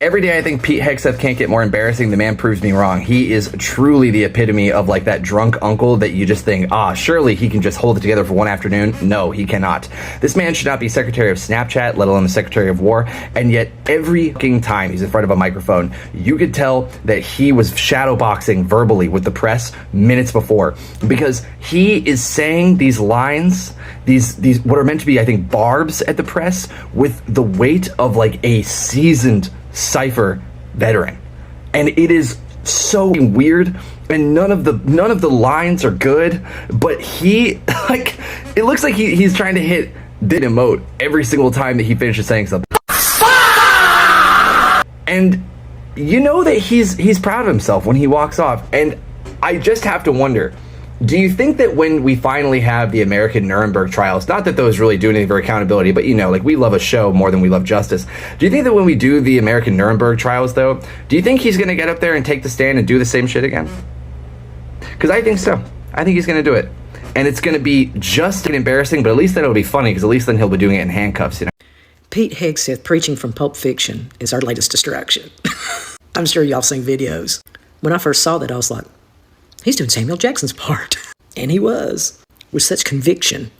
Every day I think Pete Hegseth can't get more embarrassing. The man proves me wrong. He is truly the epitome of like that drunk uncle that you just think, surely he can just hold it together for one afternoon. No, he cannot. This man should not be Secretary of Snapchat, let alone the Secretary of War. And yet every fucking time he's in front of a microphone, you could tell that he was shadowboxing verbally with the press minutes before, because he is saying these lines, these what are meant to be, I think, barbs at the press with the weight of like a seasoned cipher veteran, and it is so weird, and none of the lines are good, but he like, it looks like he's trying to hit the emote every single time that he finishes saying something. And you know that he's proud of himself when he walks off, and I just have to wonder, do you think that when we finally have the American Nuremberg trials, not that those really do anything for accountability, but you know, like, we love a show more than we love justice. Do you think that when we do the American Nuremberg trials, though, do you think he's going to get up there and take the stand and do the same shit again? Because I think so. I think he's going to do it. And it's going to be just embarrassing, but at least then it'll be funny, because at least then he'll be doing it in handcuffs, you know? Pete Hegseth preaching from Pulp Fiction is our latest distraction. I'm sure y'all seen videos. When I first saw that, I was like, he's doing Samuel Jackson's part. And he was, with such conviction.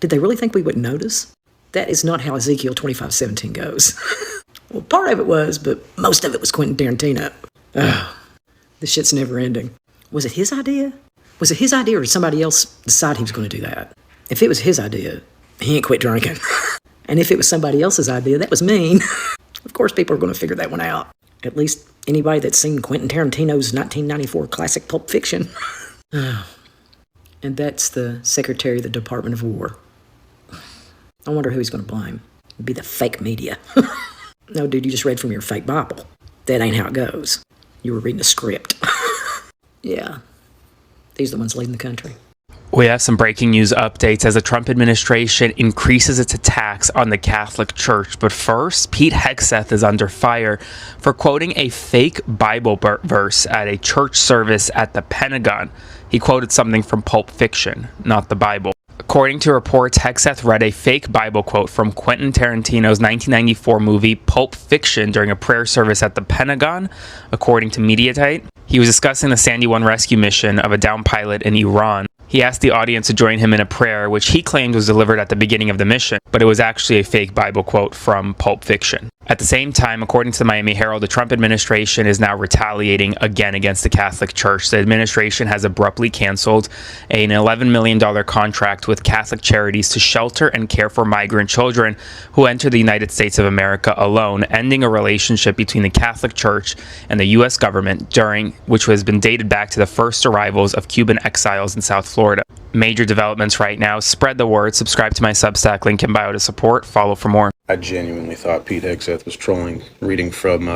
Did they really think we wouldn't notice? That is not how Ezekiel 25:17 goes. Well, part of it was, but most of it was Quentin Tarantino. This shit's never ending. Was it his idea? Was it his idea, or did somebody else decide he was going to do that? If it was his idea, he ain't quit drinking. And if it was somebody else's idea, that was mean. Of course, people are going to figure that one out. At least anybody that's seen Quentin Tarantino's 1994 classic Pulp Fiction. And that's the Secretary of the Department of War. I wonder who he's going to blame. It'd be the fake media. No, dude, you just read from your fake Bible. That ain't how it goes. You were reading a script. Yeah. These are the ones leading the country. We have some breaking news updates as the Trump administration increases its attacks on the Catholic Church. But first, Pete Hegseth is under fire for quoting a fake Bible verse at a church service at the Pentagon. He quoted something from Pulp Fiction, not the Bible. According to reports, Hegseth read a fake Bible quote from Quentin Tarantino's 1994 movie Pulp Fiction during a prayer service at the Pentagon, according to Mediaite. He was discussing the Sandy 1 rescue mission of a downed pilot in Iran. He asked the audience to join him in a prayer, which he claimed was delivered at the beginning of the mission, but it was actually a fake Bible quote from Pulp Fiction. At the same time, according to the Miami Herald, the Trump administration is now retaliating again against the Catholic Church. The administration has abruptly canceled an $11 million contract with Catholic charities to shelter and care for migrant children who enter the United States of America alone, ending a relationship between the Catholic Church and the U.S. government which has been dated back to the first arrivals of Cuban exiles in South Florida. Major developments right now. Spread the word. Subscribe to my Substack, link in bio to support. Follow for more. I genuinely thought Pete Hegseth was trolling, reading from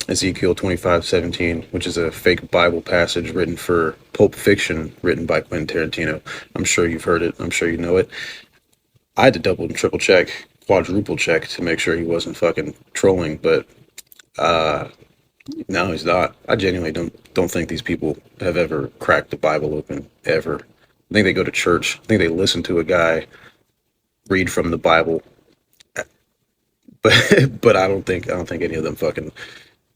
Ezekiel 25:17, which is a fake Bible passage written for Pulp Fiction, written by Quentin Tarantino. I'm sure you've heard it. I'm sure you know it. I had to double and triple check, quadruple check to make sure he wasn't fucking trolling, but no, he's not. I genuinely don't think these people have ever cracked the Bible open, ever. I think they go to church. I think they listen to a guy read from the Bible. But I don't think any of them fucking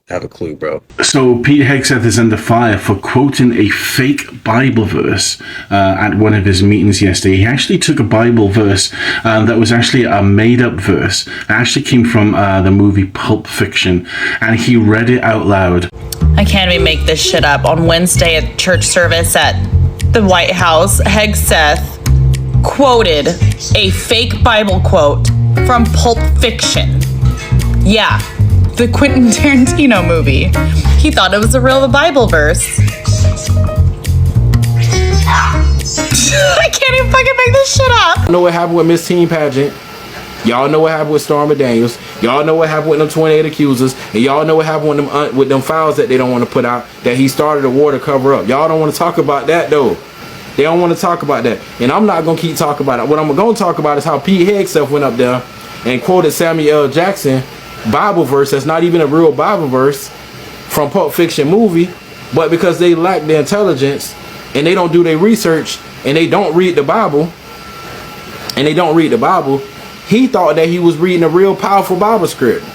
have a clue, bro. So Pete Hegseth is under fire for quoting a fake Bible verse at one of his meetings yesterday. He actually took a Bible verse that was actually a made-up verse. It actually came from the movie Pulp Fiction, and he read it out loud. I can't even make this shit up. On Wednesday at church service at the White House, Hegseth quoted a fake Bible quote from Pulp Fiction. Yeah, the Quentin Tarantino movie. He thought it was a real Bible verse. I can't even fucking make this shit up. Y'all know what happened with Miss Teen Pageant. Y'all know what happened with Stormy Daniels. Y'all know what happened with them 28 accusers. And y'all know what happened with them files that they don't want to put out, that he started a war to cover up. Y'all don't want to talk about that, though. They don't want to talk about that. And I'm not going to keep talking about it. What I'm going to talk about is how Pete Hegseth went up there and quoted Samuel L. Jackson Bible verse that's not even a real Bible verse from Pulp Fiction movie, but because they lack the intelligence and they don't do their research and they don't read the Bible, he thought that he was reading a real powerful Bible script.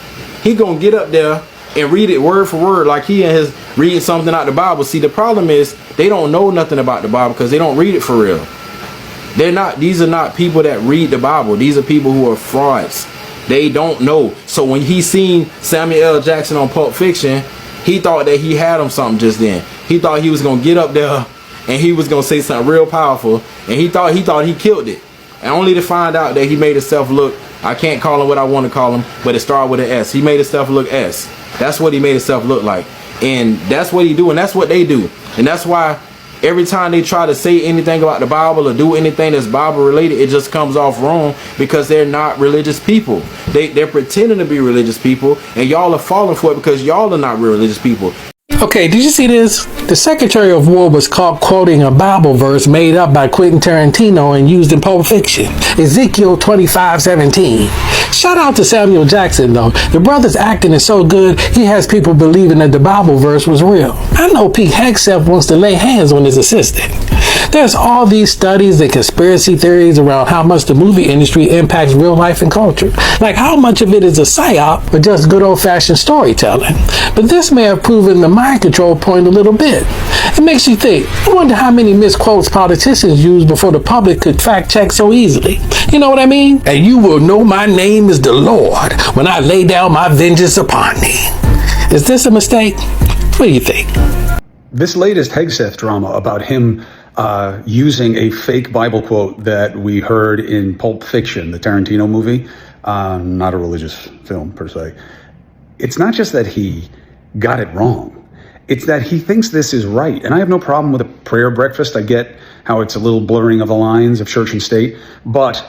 He gonna get up there, and read it word for word like he and his reading something out the Bible. See, the problem is they don't know nothing about the Bible because they don't read it for real. These are not people that read the Bible. These are people who are frauds. They don't know. So when he seen Samuel L. Jackson on Pulp Fiction, he thought that he had him something just then. He thought he was gonna get up there and he was gonna say something real powerful, and he thought he killed it. And only to find out that he made himself look, I can't call him what I want to call him, but it started with an S. He made himself look S. That's what he made himself look like. And that's what he do, and that's what they do. And that's why every time they try to say anything about the Bible or do anything that's Bible related, it just comes off wrong because they're not religious people. They're pretending to be religious people, and y'all are falling for it because y'all are not real religious people. Okay, did you see this? The Secretary of War was caught quoting a Bible verse made up by Quentin Tarantino and used in Pulp Fiction, Ezekiel 25:17. Shout out to Samuel Jackson, though. The brother's acting is so good, he has people believing that the Bible verse was real. I know Pete Hegseth wants to lay hands on his assistant. There's all these studies and conspiracy theories around how much the movie industry impacts real life and culture. Like how much of it is a psyop or just good old-fashioned storytelling. But this may have proven the mind control point a little bit. It makes you think, I wonder how many misquotes politicians use before the public could fact check so easily. You know what I mean? And you will know my name is the Lord when I lay down my vengeance upon thee. Is this a mistake? What do you think? This latest Hegseth drama about him using a fake Bible quote that we heard in Pulp Fiction, the Tarantino movie, not a religious film per se. It's not just that he got it wrong. It's that he thinks this is right. And I have no problem with a prayer breakfast. I get how it's a little blurring of the lines of church and state. But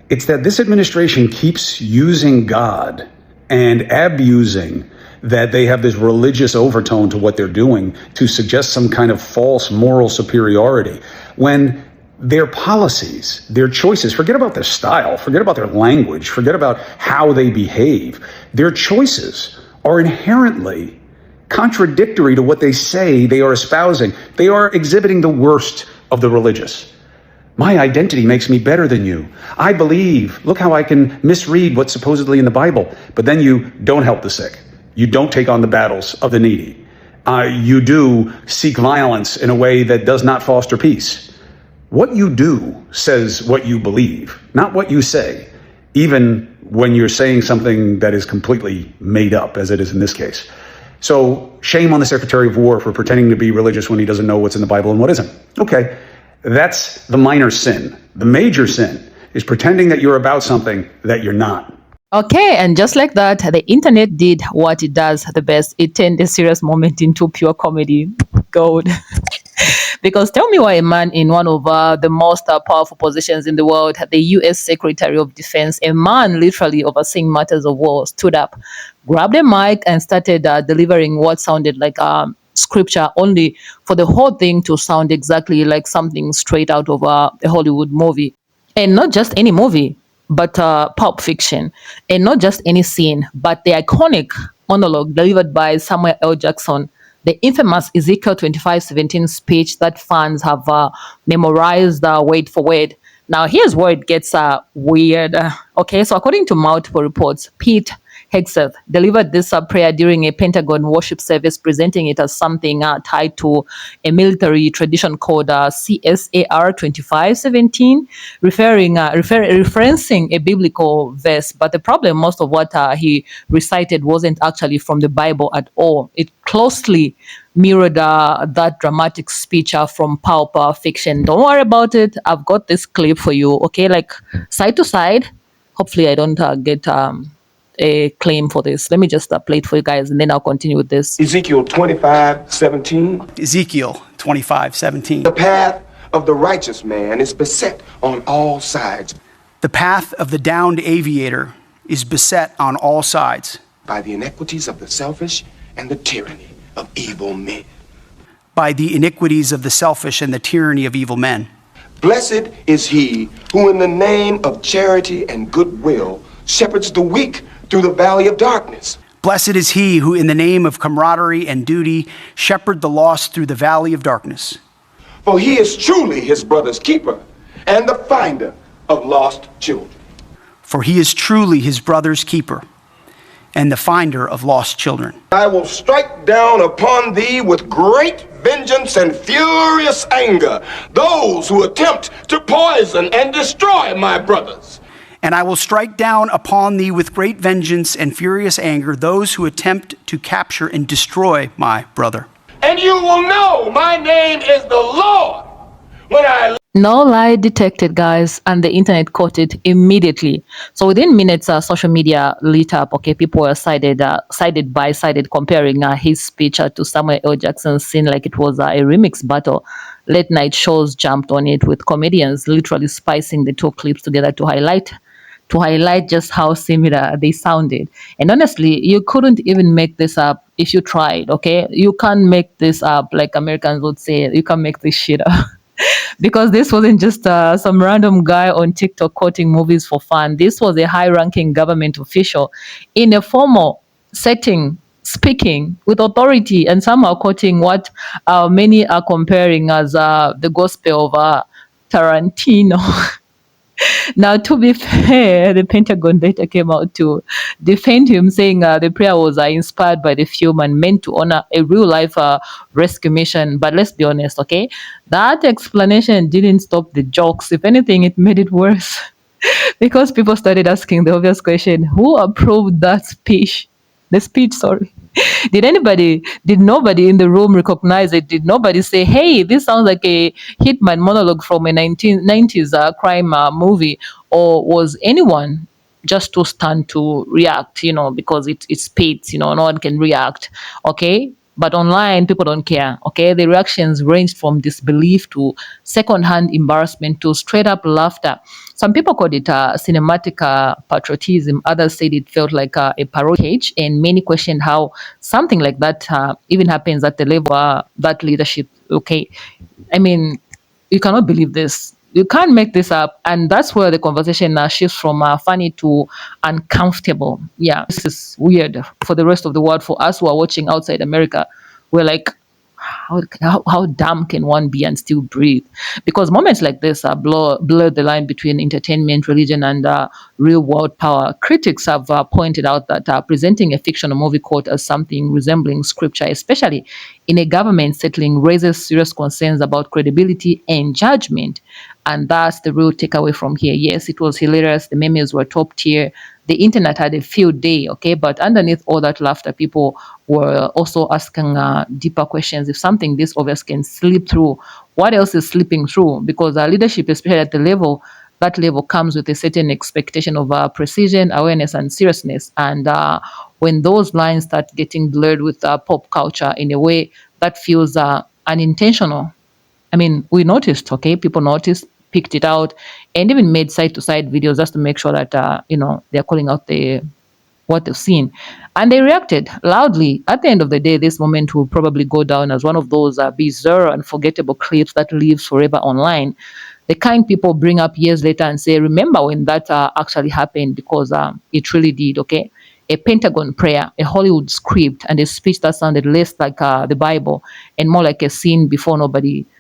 it's that this administration keeps using God and abusing that they have this religious overtone to what they're doing to suggest some kind of false moral superiority, when their policies, their choices, forget about their style, forget about their language, forget about how they behave. Their choices are inherently contradictory to what they say they are espousing. They are exhibiting the worst of the religious. My identity makes me better than you. I believe, look how I can misread what's supposedly in the Bible, but then you don't help the sick. You don't take on the battles of the needy. You do seek violence in a way that does not foster peace. What you do says what you believe, not what you say, even when you're saying something that is completely made up, as it is in this case. So shame on the Secretary of War for pretending to be religious when he doesn't know what's in the Bible and what isn't. Okay, that's the minor sin. The major sin is pretending that you're about something that you're not. Okay, and just like that, the internet did what it does the best. It turned a serious moment into pure comedy gold. Because tell me why a man in one of the most powerful positions in the world, the U.S. Secretary of Defense, a man literally overseeing matters of war, stood up, grabbed a mic, and started delivering what sounded like scripture, only for the whole thing to sound exactly like something straight out of a Hollywood movie. And not just any movie, but Pulp Fiction. And not just any scene, but the iconic monologue delivered by Samuel L. Jackson, the infamous Ezekiel 25:17 speech that fans have memorized word for word. Now, here's where it gets weird. Okay, so according to multiple reports, Pete Hegseth delivered this prayer during a Pentagon worship service, presenting it as something tied to a military tradition called CSAR 25:17, referencing a biblical verse. But the problem, most of what he recited wasn't actually from the Bible at all. It closely mirrored that dramatic speech from Pulp Fiction. Don't worry about it. I've got this clip for you, okay? Like side to side. Hopefully I don't get a claim for this. Let me just play it for you guys, and then I'll continue with this. Ezekiel 25:17. Ezekiel 25:17. The path of the righteous man is beset on all sides. The path of the downed aviator is beset on all sides. By the iniquities of the selfish and the tyranny of evil men. By the iniquities of the selfish and the tyranny of evil men. Blessed is he who in the name of charity and goodwill shepherds the weak through the valley of darkness. Blessed is he who in the name of camaraderie and duty shepherd the lost through the valley of darkness. For he is truly his brother's keeper and the finder of lost children. For he is truly his brother's keeper and the finder of lost children. I will strike down upon thee with great vengeance and furious anger those who attempt to poison and destroy my brothers. And I will strike down upon thee with great vengeance and furious anger those who attempt to capture and destroy my brother. And you will know my name is the Lord when I... No lie detected, guys, and the internet caught it immediately. So within minutes, social media lit up. Okay, people were sided by sided, comparing his speech to Samuel L. Jackson's scene like it was a remix battle. Late night shows jumped on it, with comedians literally spicing the two clips together to highlight just how similar they sounded. And honestly, you couldn't even make this up if you tried. Okay, you can't make this up, like Americans would say. You can't make this shit up. Because this wasn't just some random guy on TikTok quoting movies for fun. This was a high-ranking government official in a formal setting, speaking with authority and somehow quoting what many are comparing as the gospel of Tarantino. Now, to be fair, the Pentagon later came out to defend him, saying the prayer was inspired by the film and meant to honor a real-life rescue mission. But let's be honest, okay? That explanation didn't stop the jokes. If anything, it made it worse. Because people started asking the obvious question, who approved that speech? The speech, sorry. Did nobody in the room recognize it? Did nobody say, hey, this sounds like a Hitman monologue from a 1990s crime movie? Or was anyone just too stunned to react, because it's spits, no one can react, okay? But online, people don't care, okay? The reactions ranged from disbelief to second-hand embarrassment to straight-up laughter. Some people called it cinematic patriotism. Others said it felt like a parody, and many questioned how something like that even happens at the level of that leadership, okay? I mean, you cannot believe this. You can't make this up. And that's where the conversation shifts from funny to uncomfortable. Yeah, this is weird for the rest of the world. For us who are watching outside America, we're like, how dumb can one be and still breathe? Because moments like this blur the line between entertainment, religion, and real world power. Critics have pointed out that presenting a fictional movie quote as something resembling scripture, especially in a government settling, raises serious concerns about credibility and judgment. And that's the real takeaway from here. Yes, it was hilarious. The memes were top tier. The internet had a field day, okay? But underneath all that laughter, people were also asking deeper questions. If something this obvious can slip through, what else is slipping through? Because leadership, especially at the level, that level comes with a certain expectation of precision, awareness, and seriousness. And when those lines start getting blurred with pop culture in a way that feels unintentional, I mean, we noticed, okay? People noticed, picked it out, and even made side-to-side videos just to make sure that they're calling out what they've seen. And they reacted loudly. At the end of the day, this moment will probably go down as one of those bizarre, unforgettable clips that lives forever online. The kind people bring up years later and say, remember when that actually happened, because it really did, okay? A Pentagon prayer, a Hollywood script, and a speech that sounded less like the Bible and more like a scene before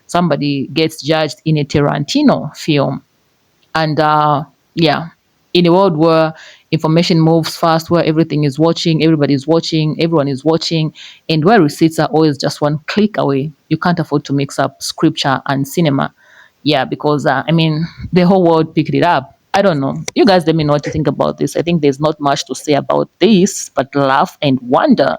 somebody gets judged in a Tarantino film. And in a world where information moves fast, where everything is watching, everybody's watching, everyone is watching, and where receipts are always just one click away, you can't afford to mix up scripture and cinema. Yeah, because, the whole world picked it up. I don't know. You guys let me know what you think about this. I think there's not much to say about this, but laugh and wonder.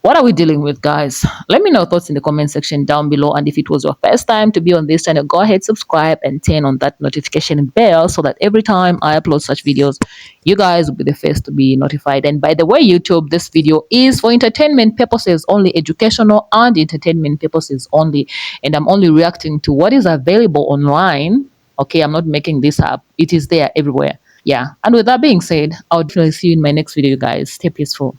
What are we dealing with, guys? Let me know your thoughts in the comment section down below. And if it was your first time to be on this channel, go ahead, subscribe, and turn on that notification bell so that every time I upload such videos, you guys will be the first to be notified. And by the way, YouTube, this video is for entertainment purposes only, educational and entertainment purposes only. And I'm only reacting to what is available online. Okay, I'm not making this up. It is there everywhere. Yeah. And with that being said, I'll definitely see you in my next video, guys. Stay peaceful.